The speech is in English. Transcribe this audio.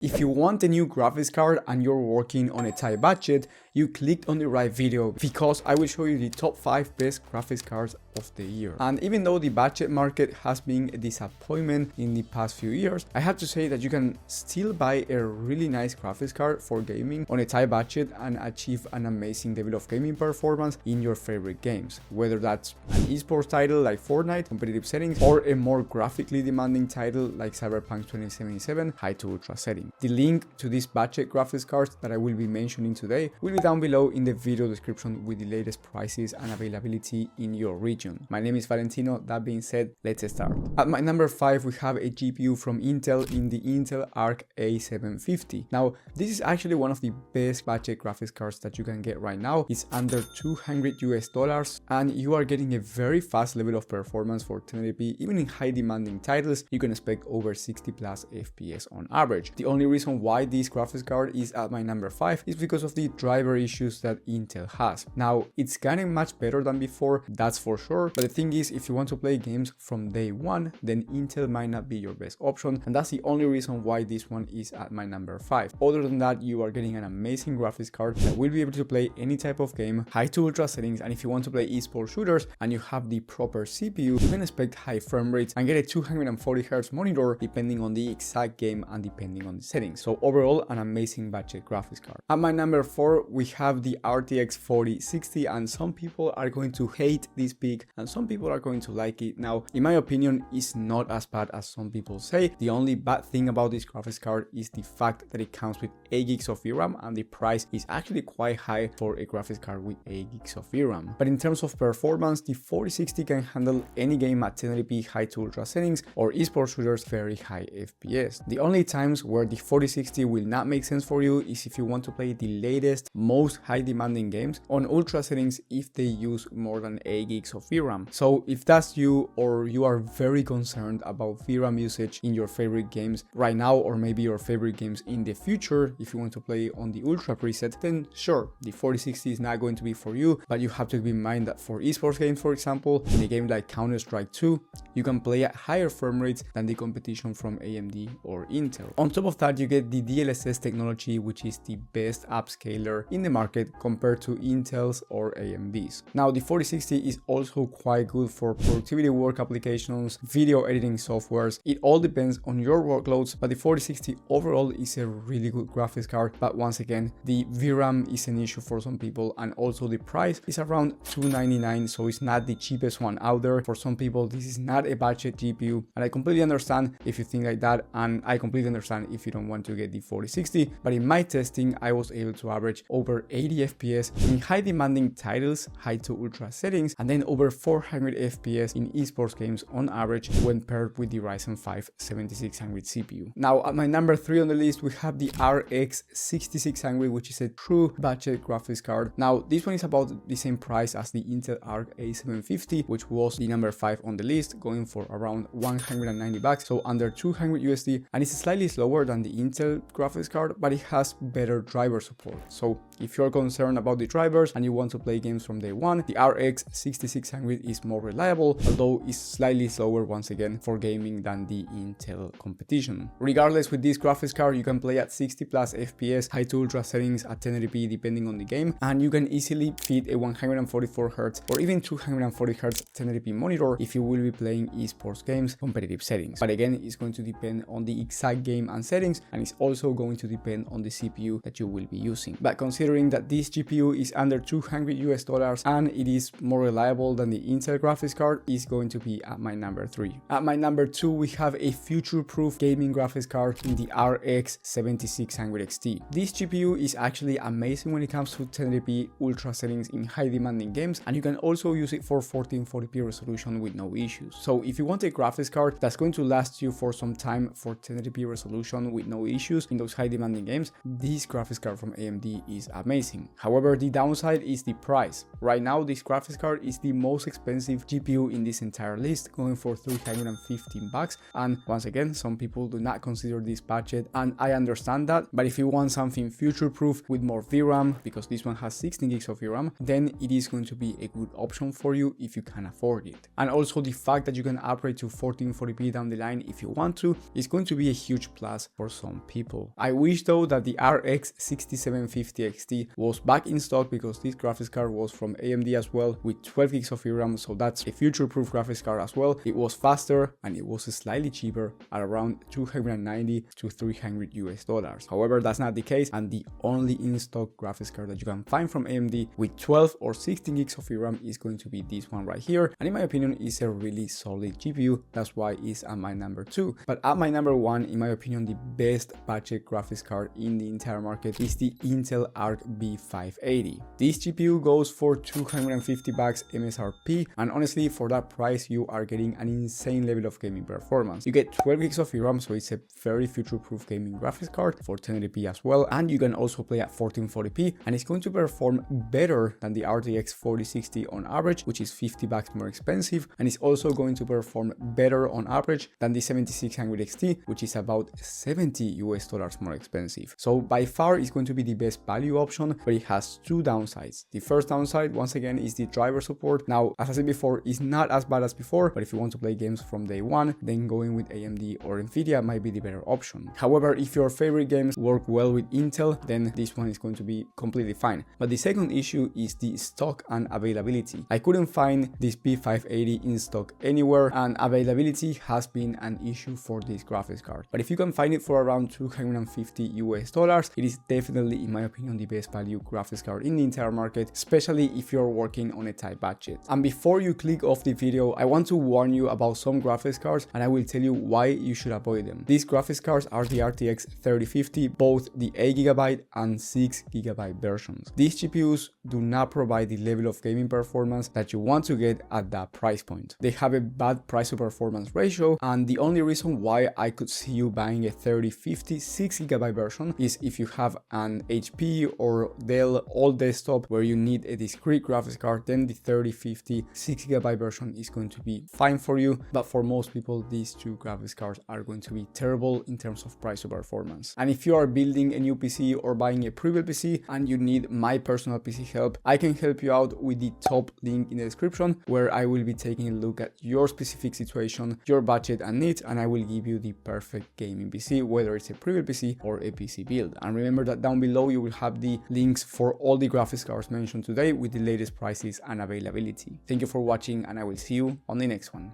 If you want a new graphics card and you're working on a tight budget, you clicked on the right video because I will show you the top 5 best graphics cards of the year. And even though the budget market has been a disappointment in the past few years, I have to say that you can still buy a really nice graphics card for gaming on a tight budget and achieve an amazing level of gaming performance in your favorite games, whether that's an esports title like Fortnite, competitive settings, or a more graphically demanding title like Cyberpunk 2077, high to ultra settings. The link to these budget graphics cards that I will be mentioning today will be down below in the video description with the latest prices and availability in your region. My name is Valentino. That being said, let's start. At my number 5, we have a GPU from Intel in the Intel Arc A750. Now, this is actually one of the best budget graphics cards that you can get right now. It's under $200 and you are getting a very fast level of performance for 1080p. Even in high demanding titles, you can expect over 60 plus FPS on average. The only reason why this graphics card is at my number 5 is because of the driver issues that Intel has. Now, it's getting much better than before, that's for sure, but the thing is, if you want to play games from day one, then Intel might not be your best option, and that's the only reason why this one is at my number 5. Other than that, you are getting an amazing graphics card that will be able to play any type of game, high to ultra settings, and if you want to play esports shooters and you have the proper CPU, you can expect high frame rates and get a 240Hz monitor depending on the exact game and depending on the settings. So overall, an amazing budget graphics card. At my number 4, we have the RTX 4060, and some people are going to hate this pick and some people are going to like it. Now, in my opinion, it's not as bad as some people say. The only bad thing about this graphics card is the fact that it comes with 8 gigs of VRAM and the price is actually quite high for a graphics card with 8 gigs of VRAM. But in terms of performance, the 4060 can handle any game at 1080p high to ultra settings or esports shooters very high FPS. The only times where the 4060 will not make sense for you is if you want to play the latest, most high demanding games on ultra settings if they use more than 8 gigs of VRAM. So if that's you, or you are very concerned about VRAM usage in your favorite games right now, or maybe your favorite games in the future, if you want to play on the ultra preset, then sure, the 4060 is not going to be for you, but you have to keep in mind that for esports games, for example, in a game like Counter-Strike 2, you can play at higher frame rates than the competition from AMD or Intel. On top of that, you get the DLSS technology, which is the best upscaler in the market compared to Intel's or AMD's. Now, the 4060 is also quite good for productivity work applications, video editing softwares. It all depends on your workloads, but the 4060 overall is a really good graphics card. But once again, the VRAM is an issue for some people, and also the price is around $299, so it's not the cheapest one out there. For some people, this is not a budget GPU, and I completely understand if you think like that, and I completely understand if you don't want to get the 4060, but in my testing, I was able to average over 80 FPS in high demanding titles, high to ultra settings, and then over 400 FPS in esports games on average when paired with the Ryzen 5 7600 CPU. Now, at my number 3 on the list, we have the RX 6600, which is a true budget graphics card. Now, this one is about the same price as the Intel Arc A750, which was the number 5 on the list, going for around $190, so under 200 USD, and it's slightly slower than the Intel graphics card, but it has better driver support. So if you're concerned about the drivers and you want to play games from day one, the RX 6600 is more reliable, although it's slightly slower once again for gaming than the Intel competition. Regardless, with this graphics card, you can play at 60 plus FPS, high to ultra settings at 1080p depending on the game, and you can easily fit a 144Hz or even 240Hz 1080p monitor if you will be playing esports games, competitive settings. But again, it's going to depend on the exact game and settings, and it's also going to depend on the CPU that you will be using. But considering that this GPU is under $200 and it is more reliable than the Intel graphics card, is going to be at my number 3. At my number 2, we have a future-proof gaming graphics card in the RX 7600 XT. This GPU is actually amazing when it comes to 1080p ultra settings in high demanding games, and you can also use it for 1440p resolution with no issues. So if you want a graphics card that's going to last you for some time for 1080p resolution with no issues in those high demanding games, this graphics card from AMD is amazing. However, the downside is the price. Right now, this graphics card is the most expensive GPU in this entire list, going for $315. And once again, some people do not consider this budget, and I understand that. But if you want something future-proof with more VRAM, because this one has 16 gigs of VRAM, then it is going to be a good option for you if you can afford it. And also the fact that you can upgrade to 1440p down the line if you want to is going to be a huge plus for some people. I wish though that the RX 6750 XT was back in stock, because this graphics card was from AMD as well with 12 gigs of VRAM, so that's a future-proof graphics card as well. It was faster and it was slightly cheaper at around $290 to $300. However, that's not the case, and the only in-stock graphics card that you can find from AMD with 12 or 16 gigs of VRAM is going to be this one right here, and in my opinion is a really solid GPU. That's why it's at my number 2. But at my number 1, in my opinion, the best budget graphics card in the entire market is the Intel Arc B580. This GPU goes for $250 MSRP, and honestly, for that price you are getting an insane level of gaming performance. You get 12 gigs of VRAM, so it's a very future-proof gaming graphics card for 1080p as well, and you can also play at 1440p, and it's going to perform better than the RTX 4060 on average, which is $50 more expensive, and it's also going to perform better on average than the 7600 XT, which is about $70 more expensive. So by far it's going to be the best value option, but it has two downsides. The first downside, once again, is the driver support. Now, as I said before, it's not as bad as before, but if you want to play games from day one, then going with AMD or Nvidia might be the better option. However, if your favorite games work well with Intel, then this one is going to be completely fine. But the second issue is the stock and availability. I couldn't find this B580 in stock anywhere, and availability has been an issue for this graphics card. But if you can find it for around $250, it is definitely, in my opinion, the best value graphics card in the entire market, especially if you're working on a tight budget. And before you click off the video, I want to warn you about some graphics cards, and I will tell you why you should avoid them. These graphics cards are the RTX 3050, both the 8GB and 6GB versions. These GPUs do not provide the level of gaming performance that you want to get at that price point. They have a bad price to performance ratio, and the only reason why I could see you buying a 3050 6GB version is if you have an HP or Dell all desktop where you need a discrete graphics card, then the 3050 6GB version is going to be fine for you. But for most people, these two graphics cards are going to be terrible in terms of price to performance. And if you are building a new PC or buying a pre-built PC and you need my personal PC help, I can help you out with the top link in the description, where I will be taking a look at your specific situation, your budget and needs, and I will give you the perfect gaming PC, whether it's a pre-built PC or a PC build. And remember that down below you will have the links for all the graphics cards mentioned today with the latest prices and availability. Thank you for watching, and I will see you on the next one.